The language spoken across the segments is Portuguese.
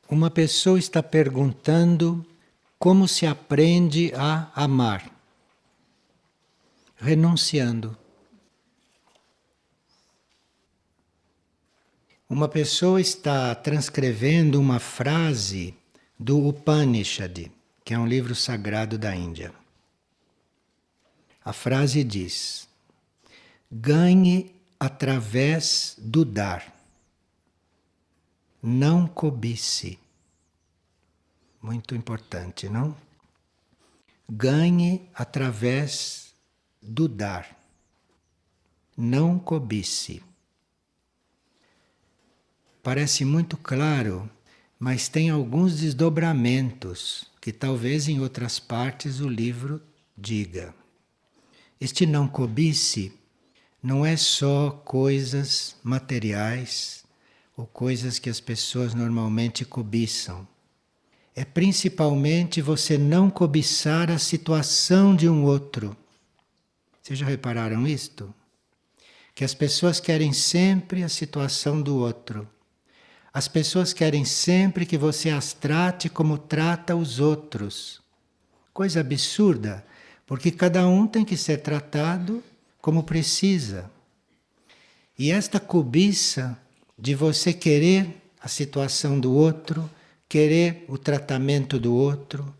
Uma pessoa está perguntando como se aprende a amar, renunciando. Uma pessoa está transcrevendo uma frase do Upanishad, que é um livro sagrado da Índia. A frase diz: ganhe através do dar, não cobice. Muito importante, não? Ganhe através do dar, não cobice. Parece muito claro, mas tem alguns desdobramentos que talvez em outras partes o livro diga. Este não cobice não é só coisas materiais ou coisas que as pessoas normalmente cobiçam. É principalmente você não cobiçar a situação de um outro. Vocês já repararam isto? Que as pessoas querem sempre a situação do outro. As pessoas querem sempre que você as trate como trata os outros. Coisa absurda, porque cada um tem que ser tratado como precisa. E esta cobiça de você querer a situação do outro, querer o tratamento do outro,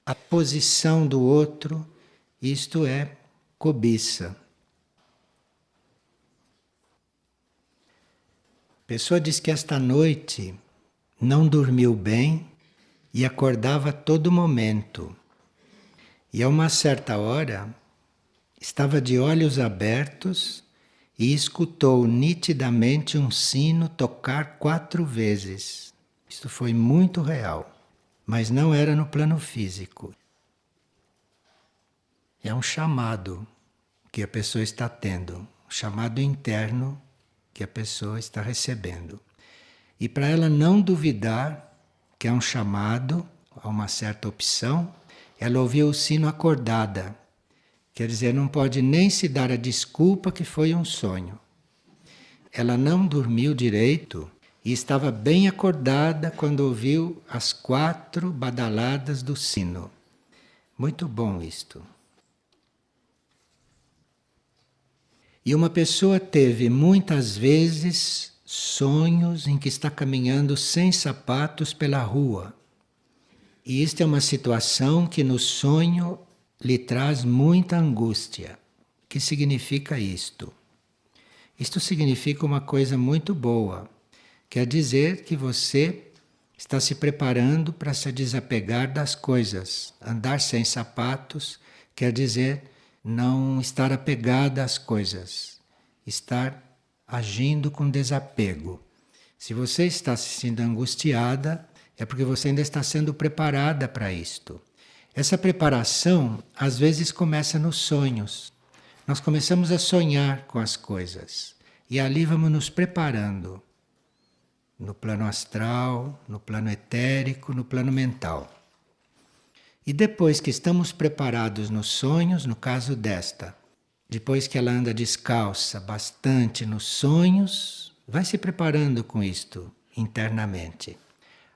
a posição do outro, isto é cobiça. A pessoa diz que esta noite não dormiu bem e acordava a todo momento. E a uma certa hora estava de olhos abertos e escutou nitidamente um sino tocar 4 vezes. Isto foi muito real, mas não era no plano físico. É um chamado que a pessoa está tendo, um chamado interno que a pessoa está recebendo. E para ela não duvidar que é um chamado a uma certa opção, ela ouviu o sino acordada. Quer dizer, não pode nem se dar a desculpa que foi um sonho. Ela não dormiu direito e estava bem acordada quando ouviu as 4 badaladas do sino. Muito bom isto. E uma pessoa teve muitas vezes sonhos em que está caminhando sem sapatos pela rua. E isto é uma situação que no sonho lhe traz muita angústia. O que significa isto? Isto significa uma coisa muito boa. Quer dizer que você está se preparando para se desapegar das coisas. Andar sem sapatos quer dizer não estar apegada às coisas, estar agindo com desapego. Se você está se sentindo angustiada, é porque você ainda está sendo preparada para isto. Essa preparação às vezes começa nos sonhos. Nós começamos a sonhar com as coisas e ali vamos nos preparando no plano astral, no plano etérico, no plano mental. E depois que estamos preparados nos sonhos, no caso desta, depois que ela anda descalça bastante nos sonhos, vai se preparando com isto internamente.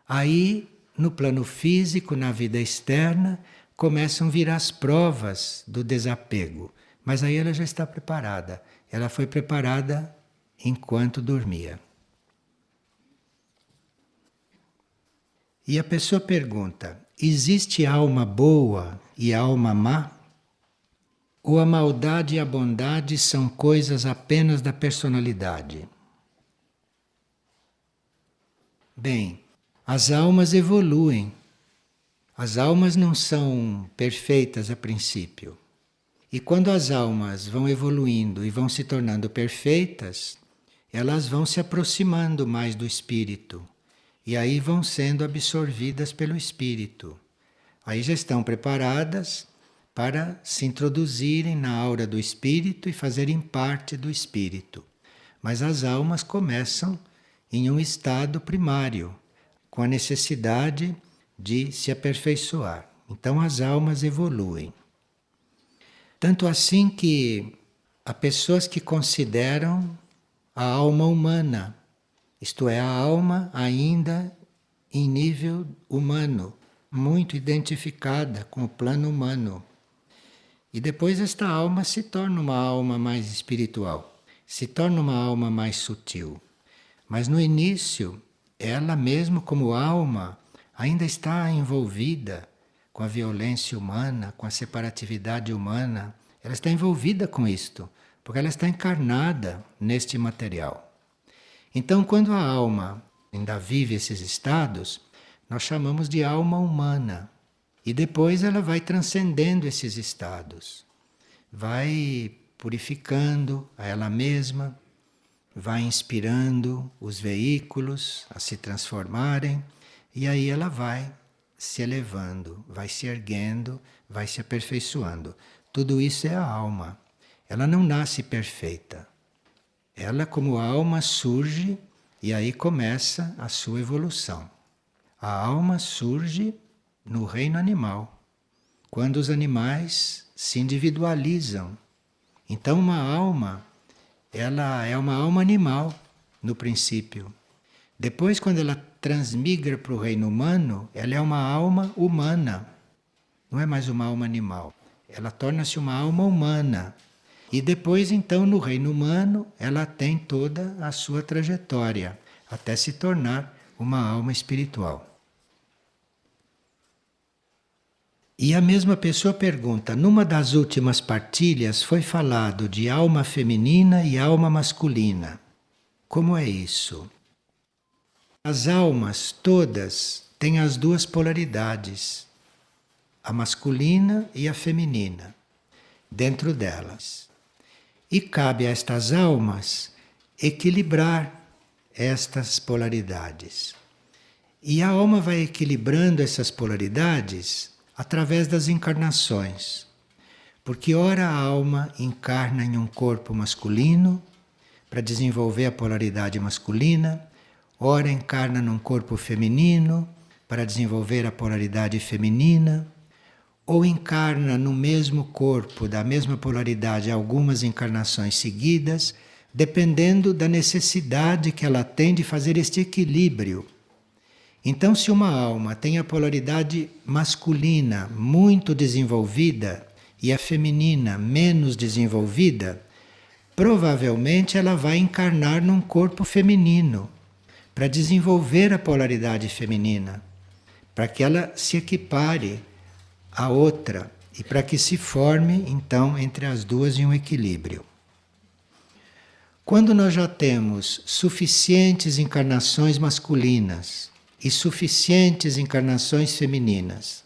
Aí, no plano físico, na vida externa, começam a vir as provas do desapego. Mas aí ela já está preparada. Ela foi preparada enquanto dormia. E a pessoa pergunta: existe alma boa e alma má? Ou a maldade e a bondade são coisas apenas da personalidade? Bem, as almas evoluem. As almas não são perfeitas a princípio. E quando as almas vão evoluindo e vão se tornando perfeitas, elas vão se aproximando mais do espírito. E aí vão sendo absorvidas pelo espírito. Aí já estão preparadas para se introduzirem na aura do espírito e fazerem parte do espírito. Mas as almas começam em um estado primário, com a necessidade de se aperfeiçoar. Então as almas evoluem. Tanto assim que há pessoas que consideram a alma humana, isto é, a alma ainda em nível humano, muito identificada com o plano humano. E depois esta alma se torna uma alma mais espiritual, se torna uma alma mais sutil. Mas no início, ela mesmo como alma ainda está envolvida com a violência humana, com a separatividade humana. Ela está envolvida com isto, porque ela está encarnada neste material. Então, quando a alma ainda vive esses estados, nós chamamos de alma humana. E depois ela vai transcendendo esses estados, vai purificando a ela mesma, vai inspirando os veículos a se transformarem, e aí ela vai se elevando, vai se erguendo, vai se aperfeiçoando. Tudo isso é a alma. Ela não nasce perfeita. Ela, como alma, surge e aí começa a sua evolução. A alma surge no reino animal, quando os animais se individualizam. Então, uma alma, ela é uma alma animal no princípio. Depois, quando ela transmigra para o reino humano, ela é uma alma humana. Não é mais uma alma animal. Ela torna-se uma alma humana. E depois, então, no reino humano, ela tem toda a sua trajetória, até se tornar uma alma espiritual. E a mesma pessoa pergunta, numa das últimas partilhas foi falado de alma feminina e alma masculina. Como é isso? As almas todas têm as duas polaridades, a masculina e a feminina, dentro delas. E cabe a estas almas equilibrar estas polaridades. E a alma vai equilibrando essas polaridades através das encarnações. Porque ora a alma encarna em um corpo masculino para desenvolver a polaridade masculina, ora encarna num corpo feminino para desenvolver a polaridade feminina, ou encarna no mesmo corpo, da mesma polaridade, algumas encarnações seguidas, dependendo da necessidade que ela tem de fazer este equilíbrio. Então, se uma alma tem a polaridade masculina muito desenvolvida e a feminina menos desenvolvida, provavelmente ela vai encarnar num corpo feminino para desenvolver a polaridade feminina, para que ela se equipare a outra e para que se forme, então, entre as duas em um equilíbrio. Quando nós já temos suficientes encarnações masculinas e suficientes encarnações femininas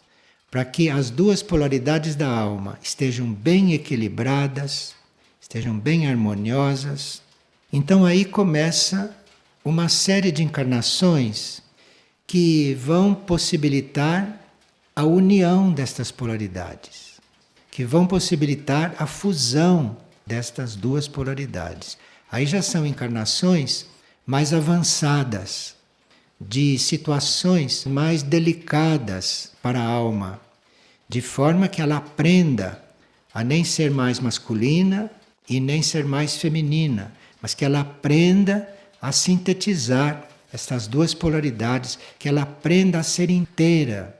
para que as duas polaridades da alma estejam bem equilibradas, estejam bem harmoniosas, então aí começa uma série de encarnações que vão possibilitar a união destas polaridades, que vão possibilitar a fusão destas duas polaridades. Aí já são encarnações mais avançadas, de situações mais delicadas para a alma, de forma que ela aprenda a nem ser mais masculina e nem ser mais feminina, mas que ela aprenda a sintetizar estas duas polaridades, que ela aprenda a ser inteira.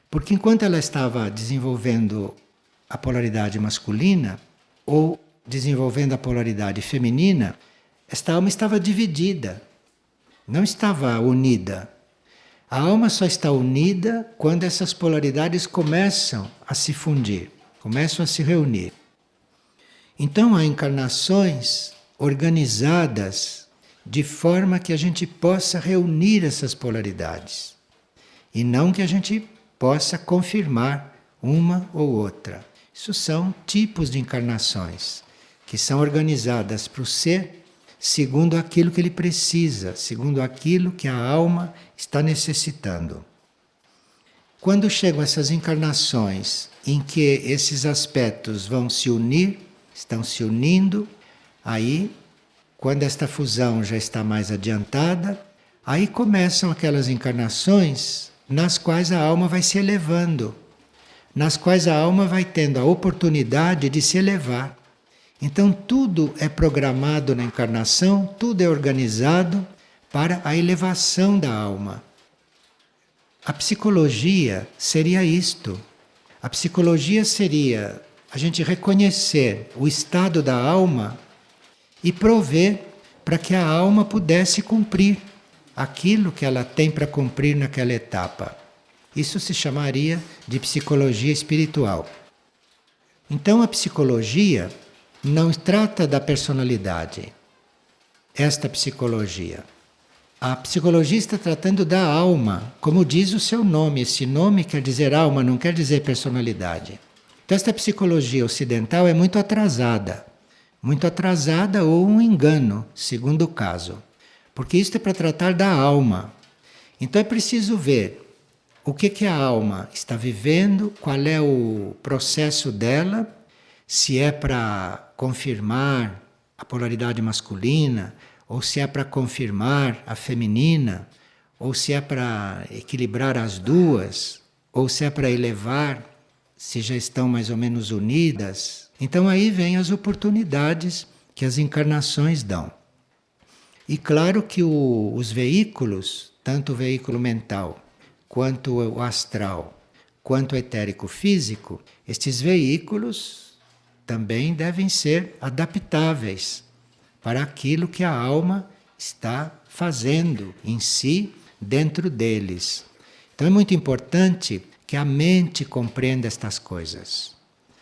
Porque enquanto ela estava desenvolvendo a polaridade masculina ou desenvolvendo a polaridade feminina, esta alma estava dividida, não estava unida. A alma só está unida quando essas polaridades começam a se fundir, começam a se reunir. Então há encarnações organizadas de forma que a gente possa reunir essas polaridades e não que a gente possa confirmar uma ou outra. Isso são tipos de encarnações que são organizadas para o ser segundo aquilo que ele precisa, segundo aquilo que a alma está necessitando. Quando chegam essas encarnações em que esses aspectos vão se unir, estão se unindo, aí, quando esta fusão já está mais adiantada, aí começam aquelas encarnações nas quais a alma vai se elevando, nas quais a alma vai tendo a oportunidade de se elevar. Então tudo é programado na encarnação, tudo é organizado para a elevação da alma. A psicologia seria isto. A psicologia seria a gente reconhecer o estado da alma e prover para que a alma pudesse cumprir aquilo que ela tem para cumprir naquela etapa. Isso se chamaria de psicologia espiritual. Então a psicologia não trata da personalidade. Esta psicologia. A psicologia está tratando da alma, como diz o seu nome. Esse nome quer dizer alma, não quer dizer personalidade. Então esta psicologia ocidental é muito atrasada ou um engano, segundo o caso. Porque isto é para tratar da alma. Então é preciso ver o que a alma está vivendo, qual é o processo dela, se é para confirmar a polaridade masculina, ou se é para confirmar a feminina, ou se é para equilibrar as duas, ou se é para elevar, se já estão mais ou menos unidas. Então aí vêm as oportunidades que as encarnações dão. E claro que os veículos, tanto o veículo mental, quanto o astral, quanto o etérico físico, estes veículos também devem ser adaptáveis para aquilo que a alma está fazendo em si, dentro deles. Então é muito importante que a mente compreenda estas coisas.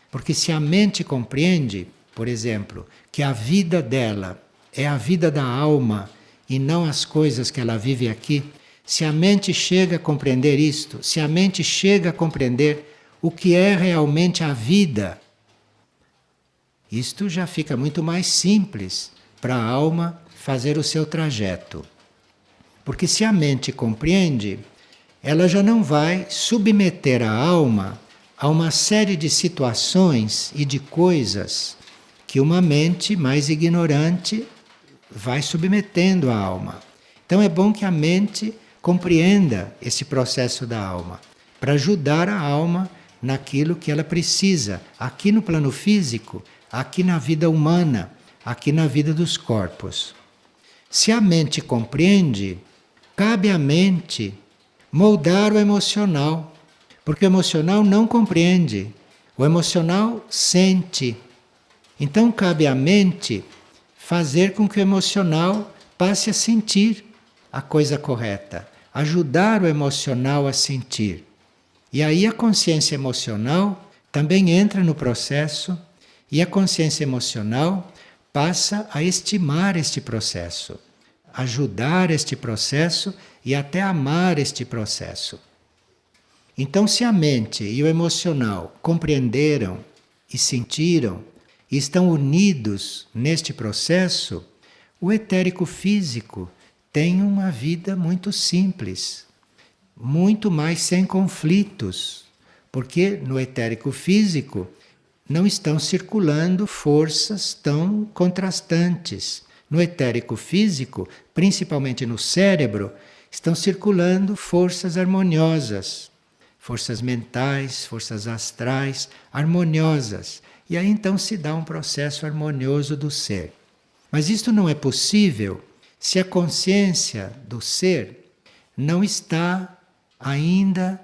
Porque se a mente compreende, por exemplo, que a vida dela é a vida da alma e não as coisas que ela vive aqui, se a mente chega a compreender isto, se a mente chega a compreender o que é realmente a vida, isto já fica muito mais simples para a alma fazer o seu trajeto. Porque se a mente compreende, ela já não vai submeter a alma a uma série de situações e de coisas que uma mente mais ignorante vai submetendo a alma. Então é bom que a mente compreenda esse processo da alma, para ajudar a alma naquilo que ela precisa, aqui no plano físico, aqui na vida humana, aqui na vida dos corpos. Se a mente compreende, cabe à mente moldar o emocional, porque o emocional não compreende, o emocional sente. Então cabe à mente fazer com que o emocional passe a sentir a coisa correta, ajudar o emocional a sentir. E aí a consciência emocional também entra no processo e a consciência emocional passa a estimar este processo, ajudar este processo e até amar este processo. Então, se a mente e o emocional compreenderam e sentiram e estão unidos neste processo, o etérico físico tem uma vida muito simples, muito mais sem conflitos, porque no etérico físico não estão circulando forças tão contrastantes. No etérico físico, principalmente no cérebro, estão circulando forças harmoniosas, forças mentais, forças astrais, harmoniosas. E aí então se dá um processo harmonioso do ser. Mas isto não é possível se a consciência do ser não está ainda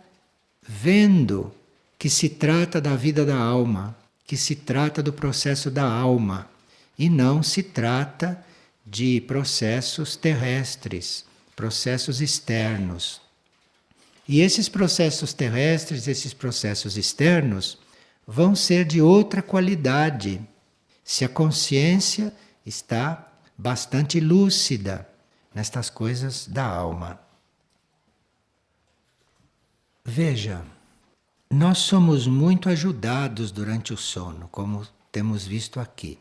vendo que se trata da vida da alma, que se trata do processo da alma e não se trata de processos terrestres, processos externos. E esses processos terrestres, esses processos externos, vão ser de outra qualidade, se a consciência está bastante lúcida nestas coisas da alma. Veja, nós somos muito ajudados durante o sono, como temos visto aqui.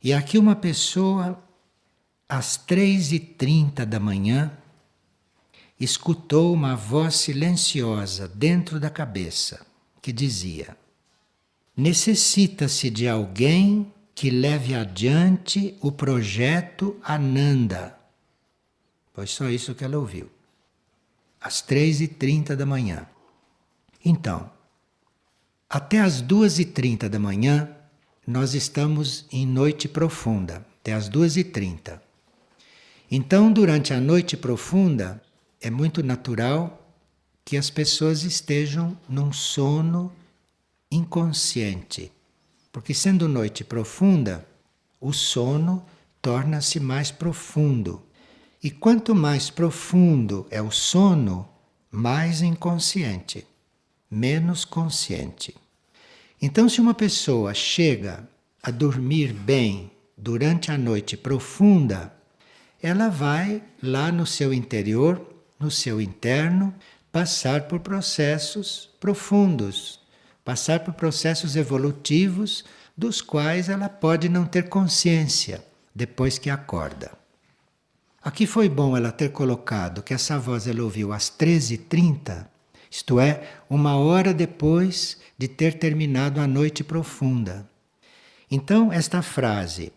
E aqui uma pessoa, às 3h30 da manhã, escutou uma voz silenciosa dentro da cabeça, que dizia: necessita-se de alguém que leve adiante o projeto Ananda. Foi só isso que ela ouviu. Às 3h30 da manhã. Então, até às 2h30 da manhã, nós estamos em noite profunda, até às 2h30. Então, durante a noite profunda, é muito natural que as pessoas estejam num sono inconsciente. Porque sendo noite profunda, o sono torna-se mais profundo. E quanto mais profundo é o sono, mais inconsciente, menos consciente. Então, se uma pessoa chega a dormir bem durante a noite profunda, ela vai lá no seu interior, no seu interno, passar por processos profundos, passar por processos evolutivos dos quais ela pode não ter consciência depois que acorda. Aqui foi bom ela ter colocado que essa voz ela ouviu às 13h30, isto é, 1 hora depois de ter terminado a noite profunda. Então, esta frase,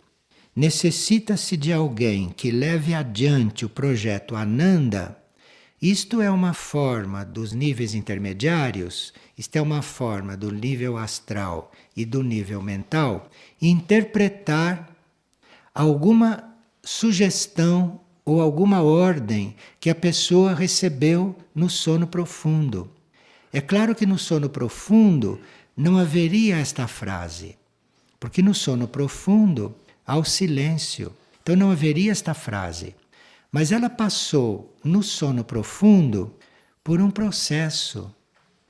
necessita-se de alguém que leve adiante o projeto Ananda, isto é uma forma dos níveis intermediários, isto é uma forma do nível astral e do nível mental, interpretar alguma sugestão ou alguma ordem que a pessoa recebeu no sono profundo. É claro que no sono profundo não haveria esta frase, porque no sono profundo há o silêncio, então não haveria esta frase. Mas ela passou no sono profundo por um processo,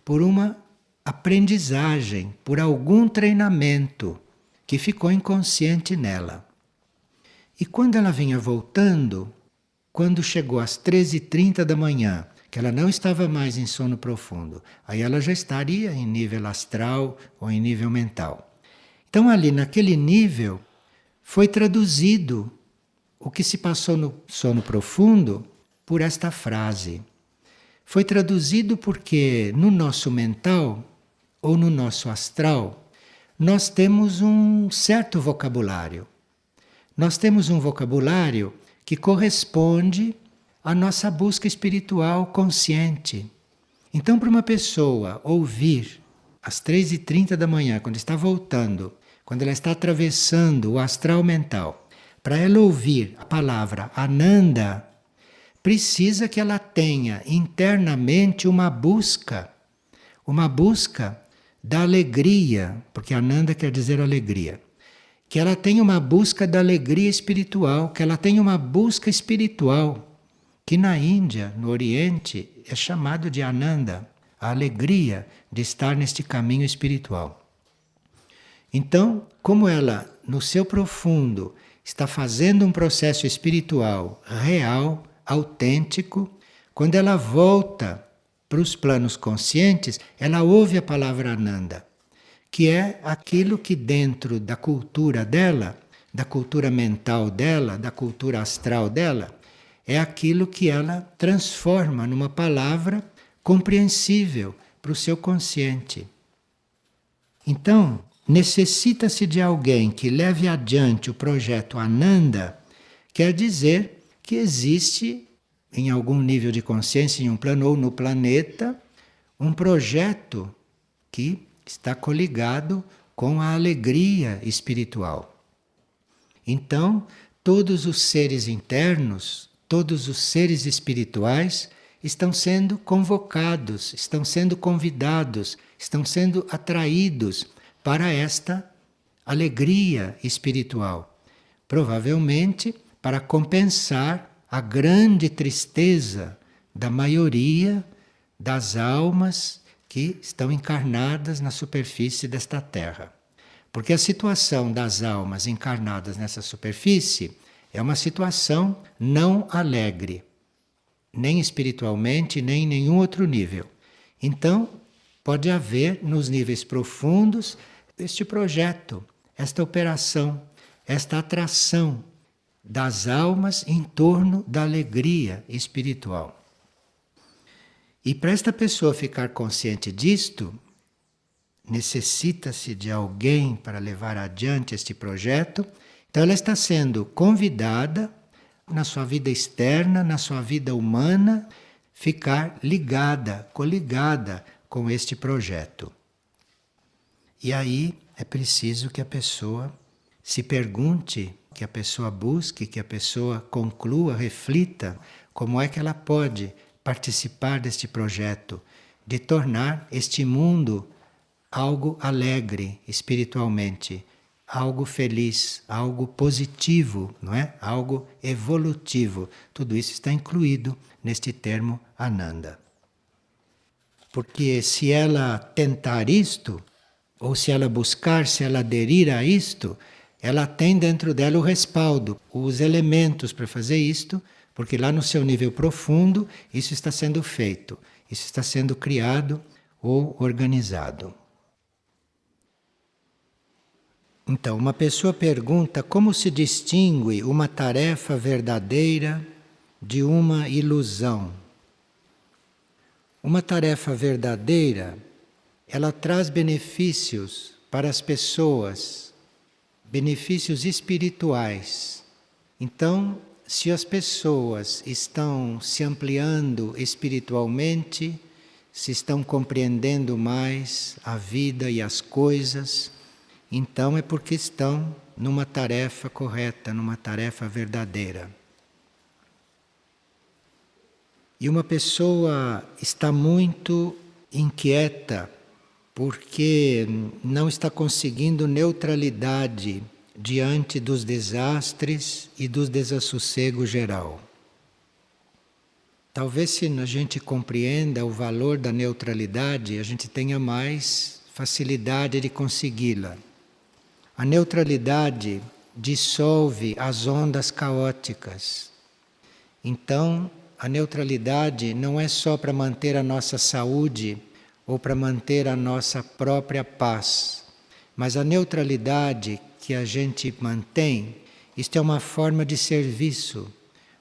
por uma aprendizagem, por algum treinamento que ficou inconsciente nela. E quando ela vinha voltando, quando chegou às 13h30 da manhã, que ela não estava mais em sono profundo, aí ela já estaria em nível astral ou em nível mental. Então ali naquele nível foi traduzido o que se passou no sono profundo por esta frase. Foi traduzido porque no nosso mental ou no nosso astral nós temos um certo vocabulário. Nós temos um vocabulário que corresponde à nossa busca espiritual consciente. Então, para uma pessoa ouvir às 13h30 da manhã, quando está voltando, quando ela está atravessando o astral mental, para ela ouvir a palavra Ananda, precisa que ela tenha internamente uma busca da alegria, porque Ananda quer dizer alegria. Que ela tenha uma busca da alegria espiritual, que ela tenha uma busca espiritual, que na Índia, no Oriente, é chamado de Ananda, a alegria de estar neste caminho espiritual. Então, como ela, no seu profundo, está fazendo um processo espiritual real, autêntico, quando ela volta para os planos conscientes, ela ouve a palavra Ananda, que é aquilo que dentro da cultura dela, da cultura mental dela, da cultura astral dela, é aquilo que ela transforma numa palavra compreensível para o seu consciente. Então, necessita-se de alguém que leve adiante o projeto Ananda, quer dizer que existe, em algum nível de consciência, em um plano ou no planeta, um projeto que está coligado com a alegria espiritual. Então, todos os seres internos, todos os seres espirituais estão sendo convocados, estão sendo convidados, estão sendo atraídos para esta alegria espiritual. Provavelmente para compensar a grande tristeza da maioria das almas que estão encarnadas na superfície desta Terra. Porque a situação das almas encarnadas nessa superfície é uma situação não alegre, nem espiritualmente, nem em nenhum outro nível. Então, pode haver nos níveis profundos este projeto, esta operação, esta atração das almas em torno da alegria espiritual. E para esta pessoa ficar consciente disto, necessita-se de alguém para levar adiante este projeto. Então ela está sendo convidada na sua vida externa, na sua vida humana, ficar ligada, coligada com este projeto. E aí é preciso que a pessoa se pergunte, que a pessoa busque, que a pessoa conclua, reflita como é que ela pode participar deste projeto, de tornar este mundo algo alegre espiritualmente, algo feliz, algo positivo, não é? Algo evolutivo. Tudo isso está incluído neste termo Ananda. Porque se ela tentar isto, ou se ela buscar, se ela aderir a isto, ela tem dentro dela o respaldo, os elementos para fazer isto, porque lá no seu nível profundo isso está sendo feito, isso está sendo criado ou organizado. Então, uma pessoa pergunta como se distingue uma tarefa verdadeira de uma ilusão. Uma tarefa verdadeira, ela traz benefícios para as pessoas, benefícios espirituais. Então, se as pessoas estão se ampliando espiritualmente, se estão compreendendo mais a vida e as coisas, então é porque estão numa tarefa correta, numa tarefa verdadeira. E uma pessoa está muito inquieta porque não está conseguindo neutralidade diante dos desastres e do desassossego geral. Talvez se a gente compreenda o valor da neutralidade, a gente tenha mais facilidade de consegui-la. A neutralidade dissolve as ondas caóticas. Então, a neutralidade não é só para manter a nossa saúde ou para manter a nossa própria paz, mas a neutralidade que a gente mantém, isto é uma forma de serviço,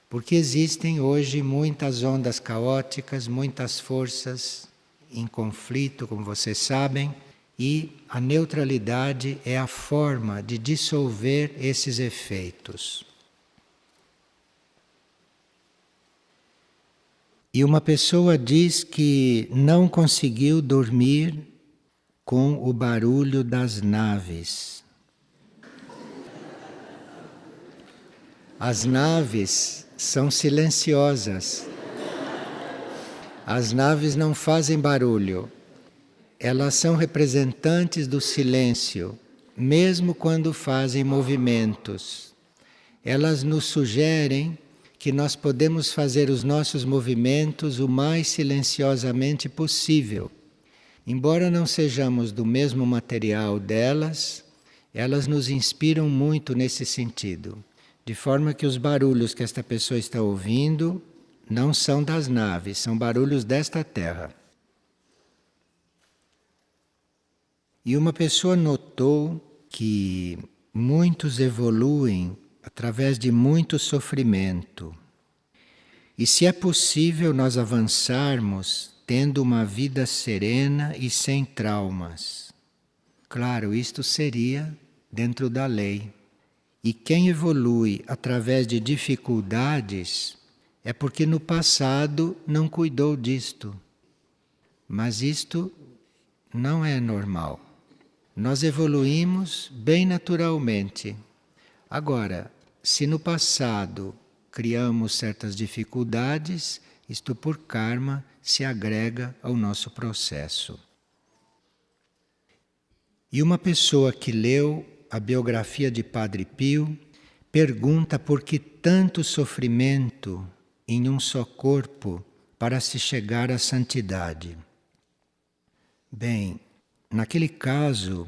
porque existem hoje muitas ondas caóticas, muitas forças em conflito, como vocês sabem, e a neutralidade é a forma de dissolver esses efeitos. E uma pessoa diz que não conseguiu dormir com o barulho das naves. As naves são silenciosas. As naves não fazem barulho. Elas são representantes do silêncio, mesmo quando fazem movimentos. Elas nos sugerem que nós podemos fazer os nossos movimentos o mais silenciosamente possível. Embora não sejamos do mesmo material delas, elas nos inspiram muito nesse sentido. De forma que os barulhos que esta pessoa está ouvindo não são das naves, são barulhos desta terra. E uma pessoa notou que muitos evoluem através de muito sofrimento. E se é possível nós avançarmos tendo uma vida serena e sem traumas. Claro, isto seria dentro da lei. E quem evolui através de dificuldades é porque no passado não cuidou disto. Mas isto não é normal. Nós evoluímos bem naturalmente. Agora, se no passado criamos certas dificuldades, isto por karma se agrega ao nosso processo. E uma pessoa que leu a biografia de Padre Pio pergunta por que tanto sofrimento em um só corpo para se chegar à santidade. Bem, naquele caso,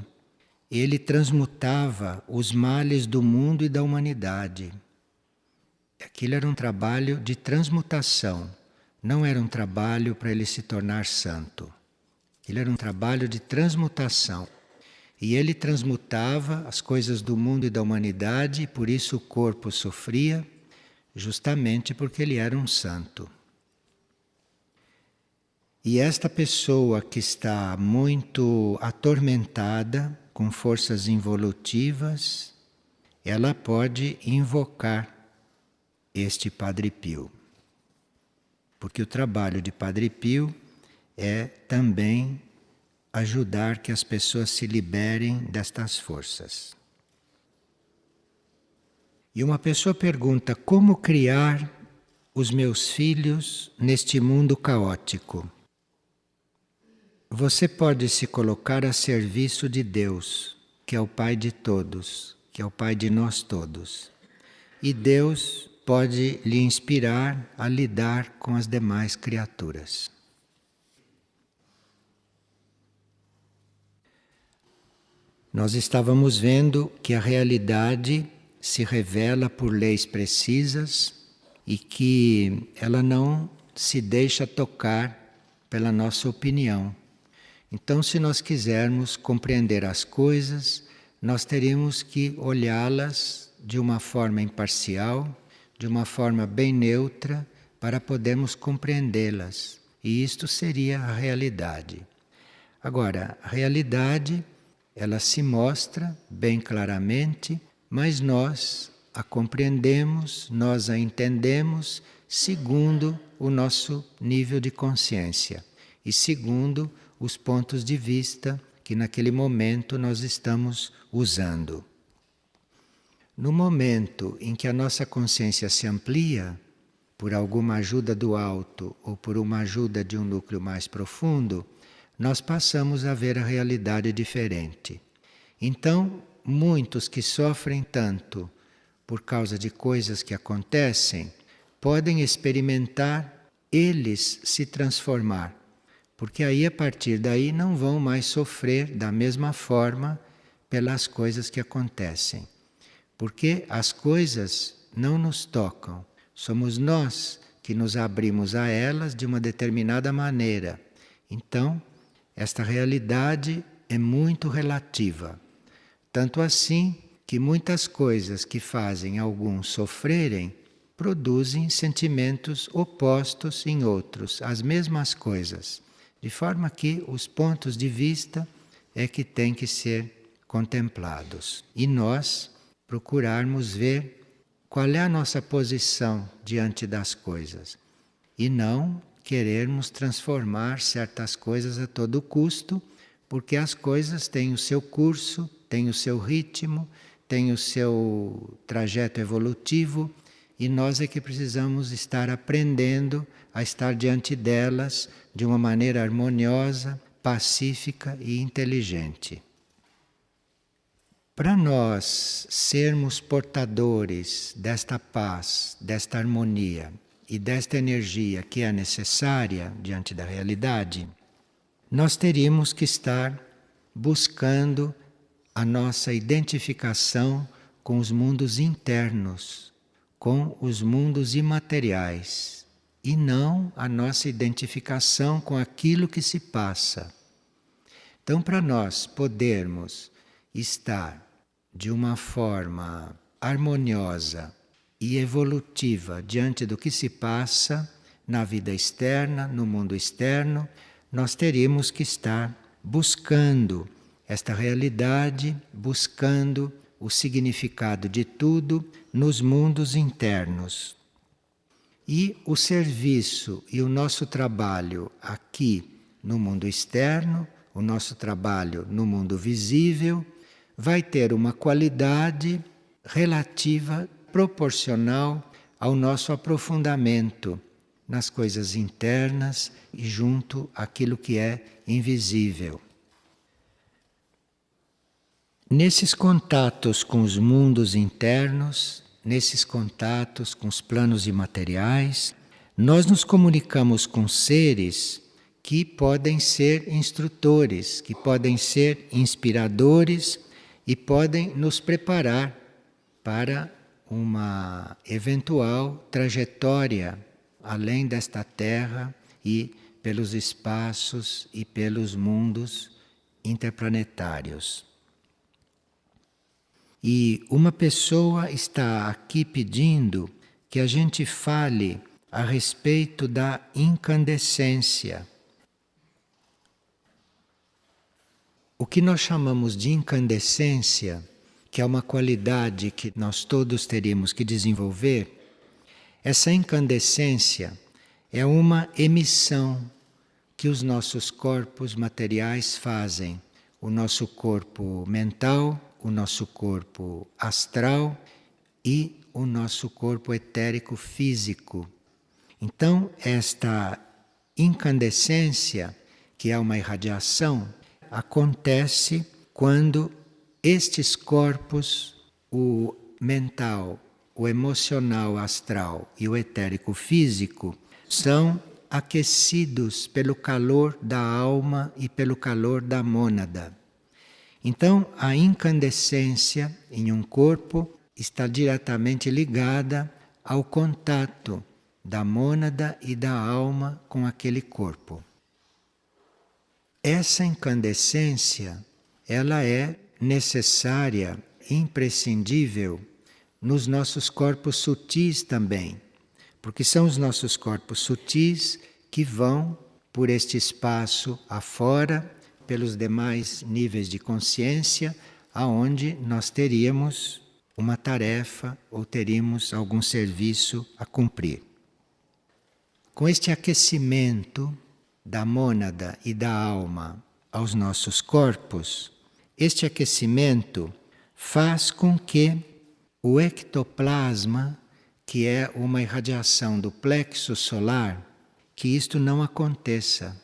ele transmutava os males do mundo e da humanidade. Aquilo era um trabalho de transmutação, não era um trabalho para ele se tornar santo. Aquilo era um trabalho de transmutação. E ele transmutava as coisas do mundo e da humanidade, e por isso o corpo sofria, justamente porque ele era um santo. E esta pessoa que está muito atormentada, com forças involutivas, ela pode invocar este Padre Pio. Porque o trabalho de Padre Pio é também ajudar que as pessoas se liberem destas forças. E uma pessoa pergunta como criar os meus filhos neste mundo caótico. Você pode se colocar a serviço de Deus, que é o Pai de todos, que é o Pai de nós todos. E Deus pode lhe inspirar a lidar com as demais criaturas. Nós estávamos vendo que a realidade se revela por leis precisas e que ela não se deixa tocar pela nossa opinião. Então, se nós quisermos compreender as coisas, nós teríamos que olhá-las de uma forma imparcial, de uma forma bem neutra, para podermos compreendê-las. E isto seria a realidade. Agora, a realidade, ela se mostra bem claramente, mas nós a compreendemos, nós a entendemos segundo o nosso nível de consciência e segundo os pontos de vista que naquele momento nós estamos usando. No momento em que a nossa consciência se amplia, por alguma ajuda do alto ou por uma ajuda de um núcleo mais profundo, nós passamos a ver a realidade diferente. Então, muitos que sofrem tanto por causa de coisas que acontecem, podem experimentar eles se transformar. Porque aí, a partir daí, não vão mais sofrer da mesma forma pelas coisas que acontecem. Porque as coisas não nos tocam. Somos nós que nos abrimos a elas de uma determinada maneira. Então, esta realidade é muito relativa. Tanto assim que muitas coisas que fazem alguns sofrerem produzem sentimentos opostos em outros, as mesmas coisas. De forma que os pontos de vista é que têm que ser contemplados. E nós procurarmos ver qual é a nossa posição diante das coisas. E não querermos transformar certas coisas a todo custo, porque as coisas têm o seu curso, têm o seu ritmo, têm o seu trajeto evolutivo, e nós é que precisamos estar aprendendo a estar diante delas de uma maneira harmoniosa, pacífica e inteligente. Para nós sermos portadores desta paz, desta harmonia e desta energia que é necessária diante da realidade, nós teríamos que estar buscando a nossa identificação com os mundos internos, com os mundos imateriais, e não a nossa identificação com aquilo que se passa. Então, para nós podermos estar de uma forma harmoniosa e evolutiva diante do que se passa na vida externa, no mundo externo, nós teríamos que estar buscando esta realidade, buscando o significado de tudo nos mundos internos. E o serviço e o nosso trabalho aqui no mundo externo, o nosso trabalho no mundo visível, vai ter uma qualidade relativa, proporcional ao nosso aprofundamento nas coisas internas e junto àquilo que é invisível. Nesses contatos com os mundos internos, nesses contatos com os planos imateriais, nós nos comunicamos com seres que podem ser instrutores, que podem ser inspiradores e podem nos preparar para uma eventual trajetória além desta Terra e pelos espaços e pelos mundos interplanetários. E uma pessoa está aqui pedindo que a gente fale a respeito da incandescência. O que nós chamamos de incandescência, que é uma qualidade que nós todos teríamos que desenvolver, essa incandescência é uma emissão que os nossos corpos materiais fazem. O nosso corpo mental, o nosso corpo astral e o nosso corpo etérico físico. Então, esta incandescência, que é uma irradiação, acontece quando estes corpos, o mental, o emocional astral e o etérico físico, são aquecidos pelo calor da alma e pelo calor da mônada. Então, a incandescência em um corpo está diretamente ligada ao contato da mônada e da alma com aquele corpo. Essa incandescência, ela é necessária, imprescindível nos nossos corpos sutis também, porque são os nossos corpos sutis que vão por este espaço afora, pelos demais níveis de consciência, aonde nós teríamos uma tarefa ou teríamos algum serviço a cumprir. Com este aquecimento da mônada e da alma aos nossos corpos, este aquecimento faz com que o ectoplasma, que é uma irradiação do plexo solar, que isto não aconteça.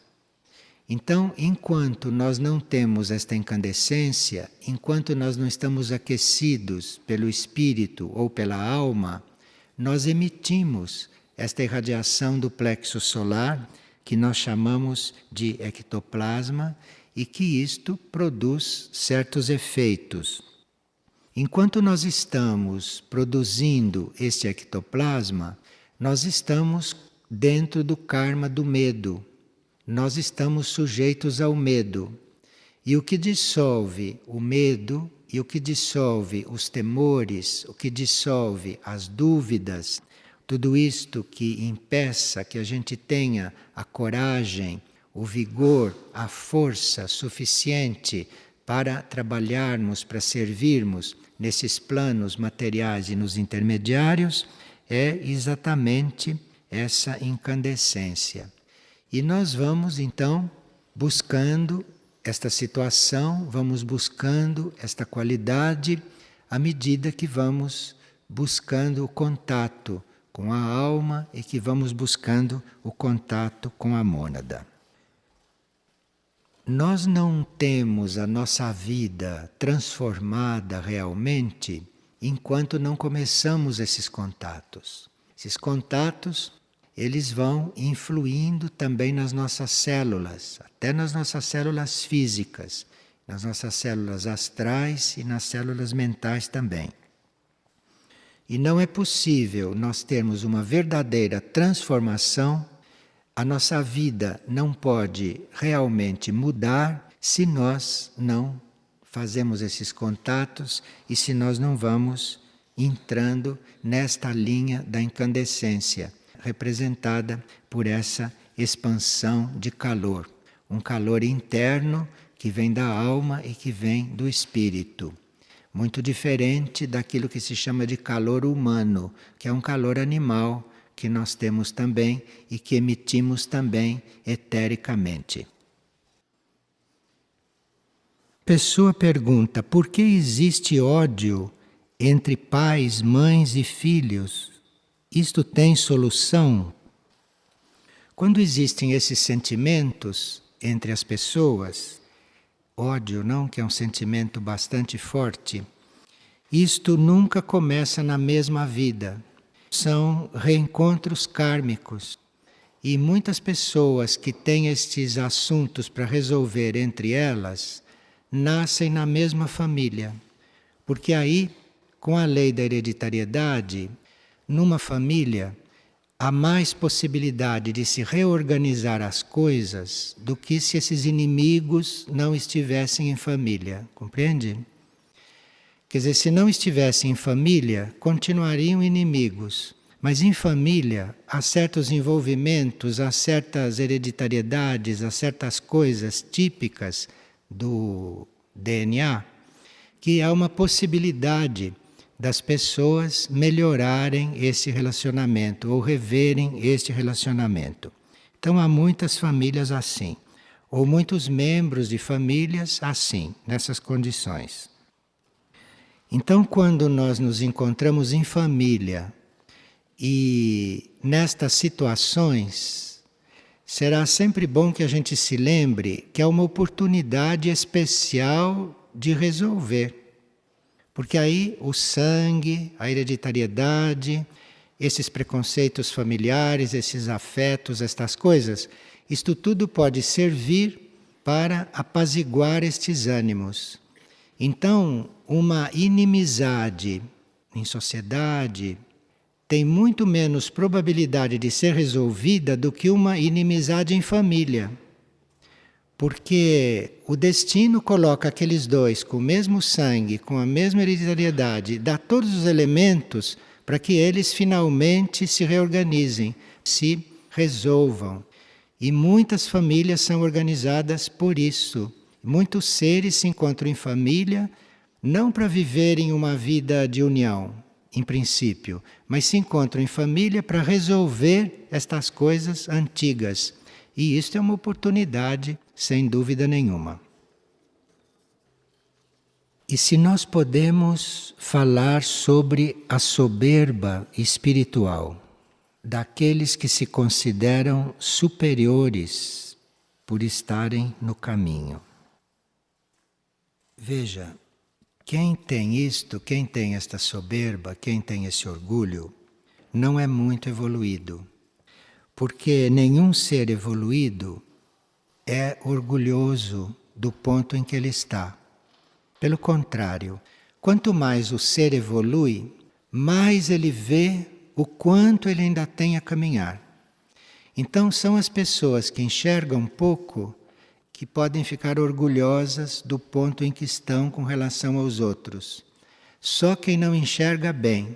Então, enquanto nós não temos esta incandescência, enquanto nós não estamos aquecidos pelo espírito ou pela alma, nós emitimos esta irradiação do plexo solar, que nós chamamos de ectoplasma, e que isto produz certos efeitos. Enquanto nós estamos produzindo este ectoplasma, nós estamos dentro do karma do medo. Nós estamos sujeitos ao medo. E o que dissolve o medo, e o que dissolve os temores, o que dissolve as dúvidas, tudo isto que impeça que a gente tenha a coragem, o vigor, a força suficiente para trabalharmos, para servirmos nesses planos materiais e nos intermediários, é exatamente essa incandescência. E nós vamos então buscando esta situação, vamos buscando esta qualidade à medida que vamos buscando o contato com a alma e que vamos buscando o contato com a mônada. Nós não temos a nossa vida transformada realmente enquanto não começamos esses contatos. Esses contatos, eles vão influindo também nas nossas células, até nas nossas células físicas, nas nossas células astrais e nas células mentais também. E não é possível nós termos uma verdadeira transformação. A nossa vida não pode realmente mudar se nós não fazemos esses contatos e se nós não vamos entrando nesta linha da incandescência, representada por essa expansão de calor. Um calor interno que vem da alma e que vem do espírito. Muito diferente daquilo que se chama de calor humano, que é um calor animal, que nós temos também e que emitimos também etericamente. Pessoa pergunta: por que existe ódio entre pais, mães e filhos? Isto tem solução? Quando existem esses sentimentos entre as pessoas, ódio, não, que é um sentimento bastante forte, isto nunca começa na mesma vida. São reencontros kármicos. E muitas pessoas que têm estes assuntos para resolver entre elas, nascem na mesma família. Porque aí, com a lei da hereditariedade, numa família, há mais possibilidade de se reorganizar as coisas do que se esses inimigos não estivessem em família. Compreende? Quer dizer, se não estivessem em família, continuariam inimigos. Mas em família, há certos envolvimentos, há certas hereditariedades, há certas coisas típicas do DNA, que há uma possibilidade das pessoas melhorarem esse relacionamento ou reverem este relacionamento. Então há muitas famílias assim, ou muitos membros de famílias assim, nessas condições. Então, quando nós nos encontramos em família E nestas situações, será sempre bom que a gente se lembre que é uma oportunidade especial de resolver. Porque aí o sangue, a hereditariedade, esses preconceitos familiares, esses afetos, estas coisas, isto tudo pode servir para apaziguar estes ânimos. Então, uma inimizade em sociedade tem muito menos probabilidade de ser resolvida do que uma inimizade em família. Porque o destino coloca aqueles dois com o mesmo sangue, com a mesma hereditariedade, dá todos os elementos para que eles finalmente se reorganizem, se resolvam. E muitas famílias são organizadas por isso. Muitos seres se encontram em família não para viverem uma vida de união, em princípio, mas se encontram em família para resolver estas coisas antigas. E isto é uma oportunidade, sem dúvida nenhuma. E se nós podemos falar sobre a soberba espiritual daqueles que se consideram superiores por estarem no caminho. Veja, quem tem isto, quem tem esta soberba, quem tem esse orgulho, não é muito evoluído. Porque nenhum ser evoluído é orgulhoso do ponto em que ele está. Pelo contrário, quanto mais o ser evolui, mais ele vê o quanto ele ainda tem a caminhar. Então são as pessoas que enxergam pouco que podem ficar orgulhosas do ponto em que estão com relação aos outros. Só quem não enxerga bem.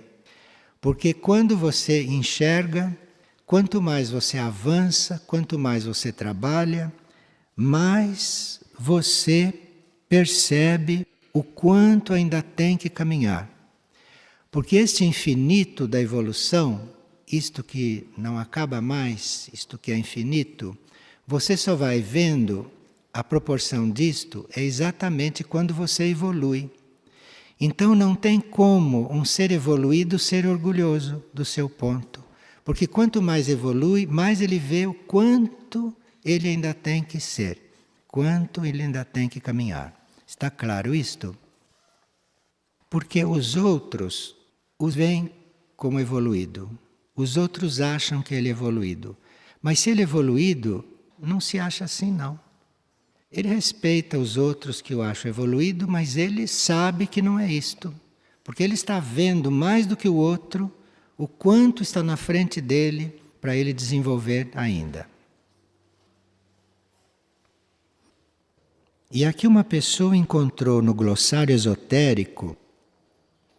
Porque quando você enxerga, quanto mais você avança, quanto mais você trabalha, mais você percebe o quanto ainda tem que caminhar. Porque este infinito da evolução, isto que não acaba mais, isto que é infinito, você só vai vendo a proporção disto é exatamente quando você evolui. Então não tem como um ser evoluído ser orgulhoso do seu ponto. Porque quanto mais evolui, mais ele vê o quanto ele ainda tem que ser, quanto ele ainda tem que caminhar. Está claro isto? Porque os outros os veem como evoluído. Os outros acham que ele é evoluído. Mas se ele é evoluído, não se acha assim não. Ele respeita os outros que o acham evoluído, mas ele sabe que não é isto. Porque ele está vendo mais do que o outro o quanto está na frente dele para ele desenvolver ainda. E aqui uma pessoa encontrou no glossário esotérico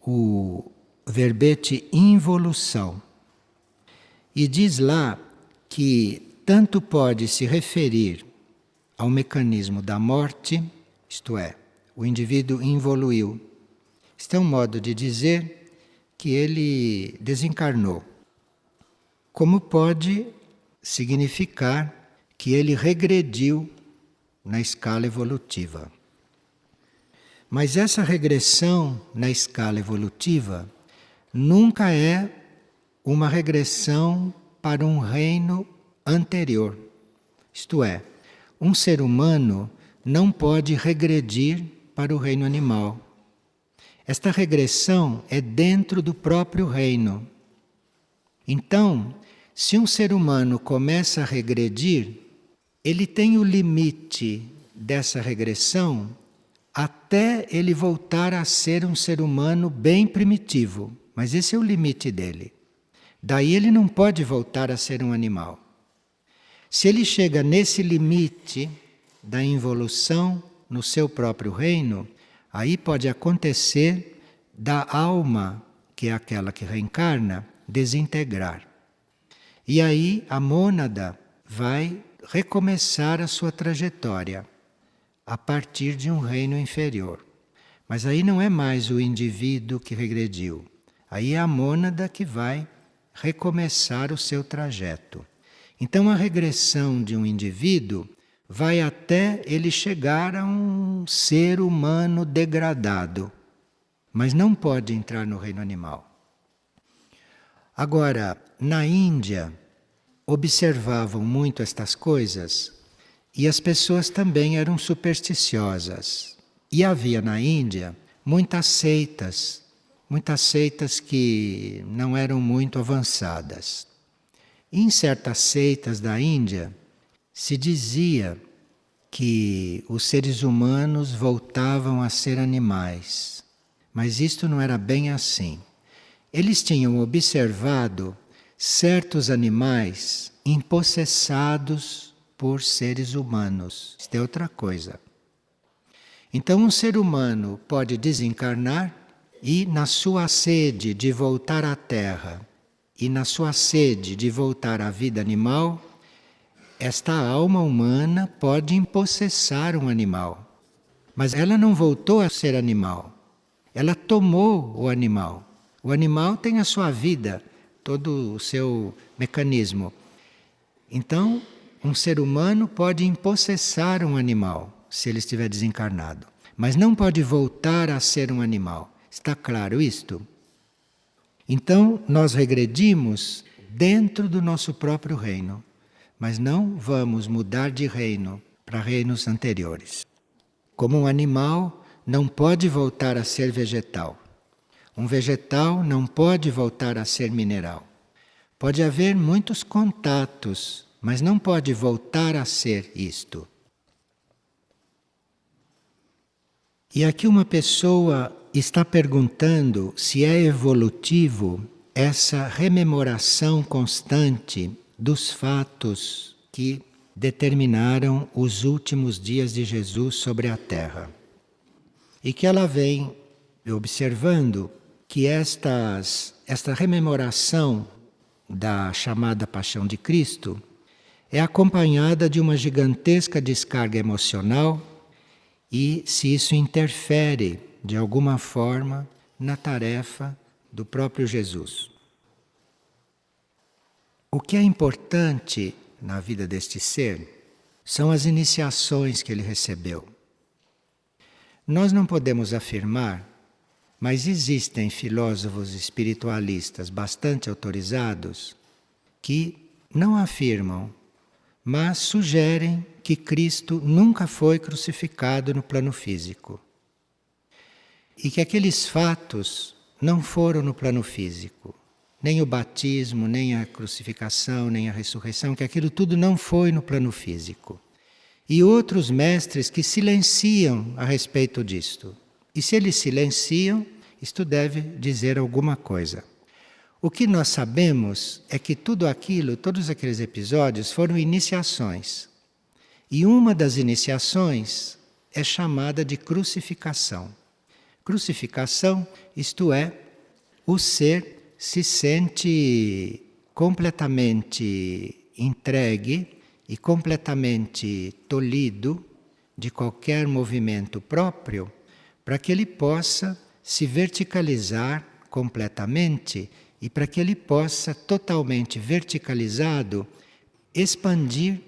o verbete involução. E diz lá que tanto pode se referir ao mecanismo da morte, isto é, o indivíduo involuiu. Este é um modo de dizer que ele desencarnou. Como pode significar que ele regrediu na escala evolutiva. Mas essa regressão na escala evolutiva nunca é uma regressão para um reino anterior. Isto é, um ser humano não pode regredir para o reino animal. Esta regressão é dentro do próprio reino. Então, se um ser humano começa a regredir, ele tem o limite dessa regressão até ele voltar a ser um ser humano bem primitivo. Mas esse é o limite dele. Daí ele não pode voltar a ser um animal. Se ele chega nesse limite da involução no seu próprio reino, aí pode acontecer da alma, que é aquela que reencarna, desintegrar. E aí a mônada vai recomeçar a sua trajetória a partir de um reino inferior. Mas aí não é mais o indivíduo que regrediu. Aí é a mônada que vai recomeçar o seu trajeto. Então a regressão de um indivíduo vai até ele chegar a um ser humano degradado, mas não pode entrar no reino animal. Agora, na Índia, observavam muito estas coisas e as pessoas também eram supersticiosas. E havia na Índia muitas seitas que não eram muito avançadas. Em certas seitas da Índia, se dizia que os seres humanos voltavam a ser animais. Mas isto não era bem assim. Eles tinham observado certos animais impossessados por seres humanos. Isto é outra coisa. Então, um ser humano pode desencarnar e, na sua sede de voltar à Terra e na sua sede de voltar à vida animal, esta alma humana pode empossessar um animal. Mas ela não voltou a ser animal. Ela tomou o animal. O animal tem a sua vida, todo o seu mecanismo. Então, um ser humano pode empossessar um animal, se ele estiver desencarnado. Mas não pode voltar a ser um animal. Está claro isto? Então, nós regredimos dentro do nosso próprio reino. Mas não vamos mudar de reino para reinos anteriores. Como um animal não pode voltar a ser vegetal. Um vegetal não pode voltar a ser mineral. Pode haver muitos contatos, mas não pode voltar a ser isto. E aqui uma pessoa está perguntando se é evolutivo essa rememoração constante dos fatos que determinaram os últimos dias de Jesus sobre a Terra. E que ela vem observando que esta rememoração da chamada Paixão de Cristo é acompanhada de uma gigantesca descarga emocional e se isso interfere de alguma forma na tarefa do próprio Jesus. O que é importante na vida deste ser são as iniciações que ele recebeu. Nós não podemos afirmar, mas existem filósofos espiritualistas bastante autorizados que não afirmam, mas sugerem que Cristo nunca foi crucificado no plano físico. E que aqueles fatos não foram no plano físico. Nem o batismo, nem a crucificação, nem a ressurreição, que aquilo tudo não foi no plano físico. E outros mestres que silenciam a respeito disto. E se eles silenciam, isto deve dizer alguma coisa. O que nós sabemos é que tudo aquilo, todos aqueles episódios foram iniciações. E uma das iniciações é chamada de crucificação. Crucificação, isto é, o ser se sente completamente entregue e completamente tolhido de qualquer movimento próprio para que ele possa se verticalizar completamente e para que ele possa, totalmente verticalizado, expandir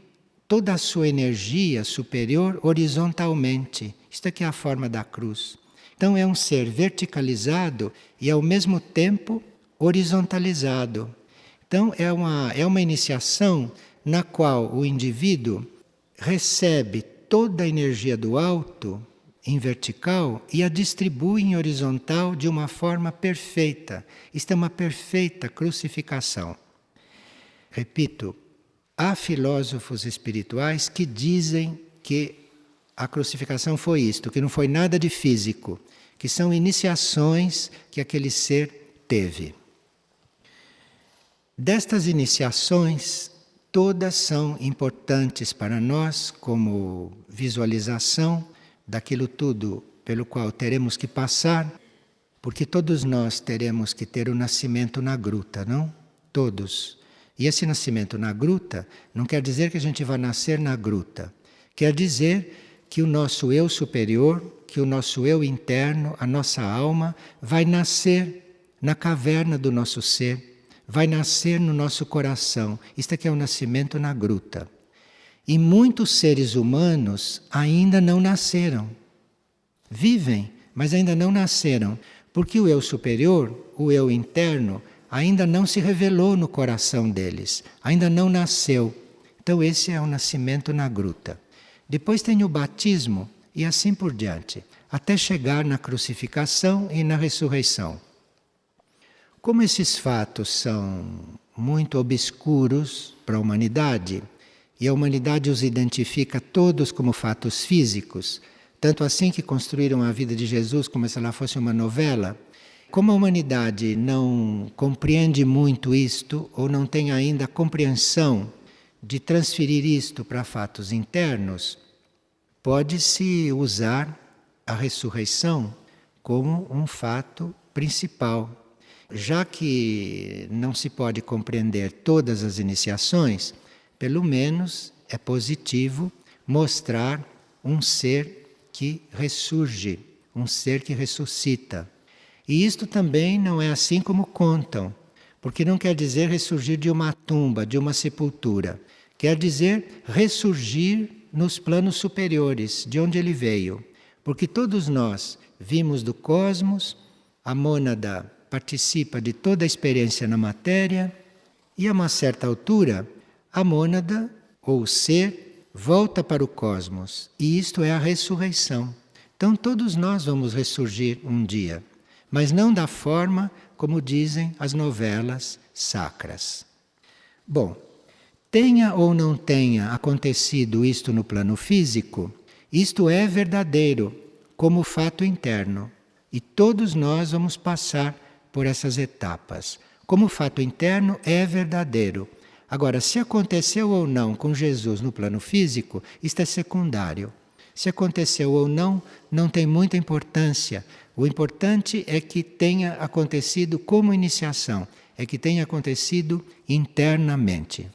toda a sua energia superior horizontalmente. Isto aqui é a forma da cruz. Então é um ser verticalizado e ao mesmo tempo horizontalizado. Então é uma iniciação na qual o indivíduo recebe toda a energia do alto em vertical e a distribui em horizontal de uma forma perfeita. Isto é uma perfeita crucificação. Repito, há filósofos espirituais que dizem que a crucificação foi isto, que não foi nada de físico, que são iniciações que aquele ser teve. Destas iniciações, todas são importantes para nós como visualização daquilo tudo pelo qual teremos que passar, porque todos nós teremos que ter o nascimento na gruta, não? Todos. E esse nascimento na gruta não quer dizer que a gente vai nascer na gruta. Quer dizer que o nosso eu superior, que o nosso eu interno, a nossa alma, vai nascer na caverna do nosso ser. Vai nascer no nosso coração. Isto aqui é o nascimento na gruta. E muitos seres humanos ainda não nasceram. Vivem, mas ainda não nasceram. Porque o eu superior, o eu interno, ainda não se revelou no coração deles, ainda não nasceu. Então esse é o nascimento na gruta. Depois tem o batismo e assim por diante, até chegar na crucificação e na ressurreição. Como esses fatos são muito obscuros para a humanidade, e a humanidade os identifica todos como fatos físicos, tanto assim que construíram a vida de Jesus como se ela fosse uma novela, como a humanidade não compreende muito isto, ou não tem ainda a compreensão de transferir isto para fatos internos, pode-se usar a ressurreição como um fato principal. Já que não se pode compreender todas as iniciações, pelo menos é positivo mostrar um ser que ressurge, um ser que ressuscita. E isto também não é assim como contam, porque não quer dizer ressurgir de uma tumba, de uma sepultura. Quer dizer ressurgir nos planos superiores, de onde ele veio. Porque todos nós vimos do cosmos, a mônada participa de toda a experiência na matéria, e a uma certa altura, a mônada, ou o ser, volta para o cosmos. E isto é a ressurreição. Então todos nós vamos ressurgir um dia, mas não da forma como dizem as novelas sacras. Bom, tenha ou não tenha acontecido isto no plano físico, isto é verdadeiro, como fato interno. E todos nós vamos passar por essas etapas. Como fato interno é verdadeiro. Agora, se aconteceu ou não com Jesus no plano físico, isto é secundário. Se aconteceu ou não, não tem muita importância. O importante é que tenha acontecido como iniciação, é que tenha acontecido internamente.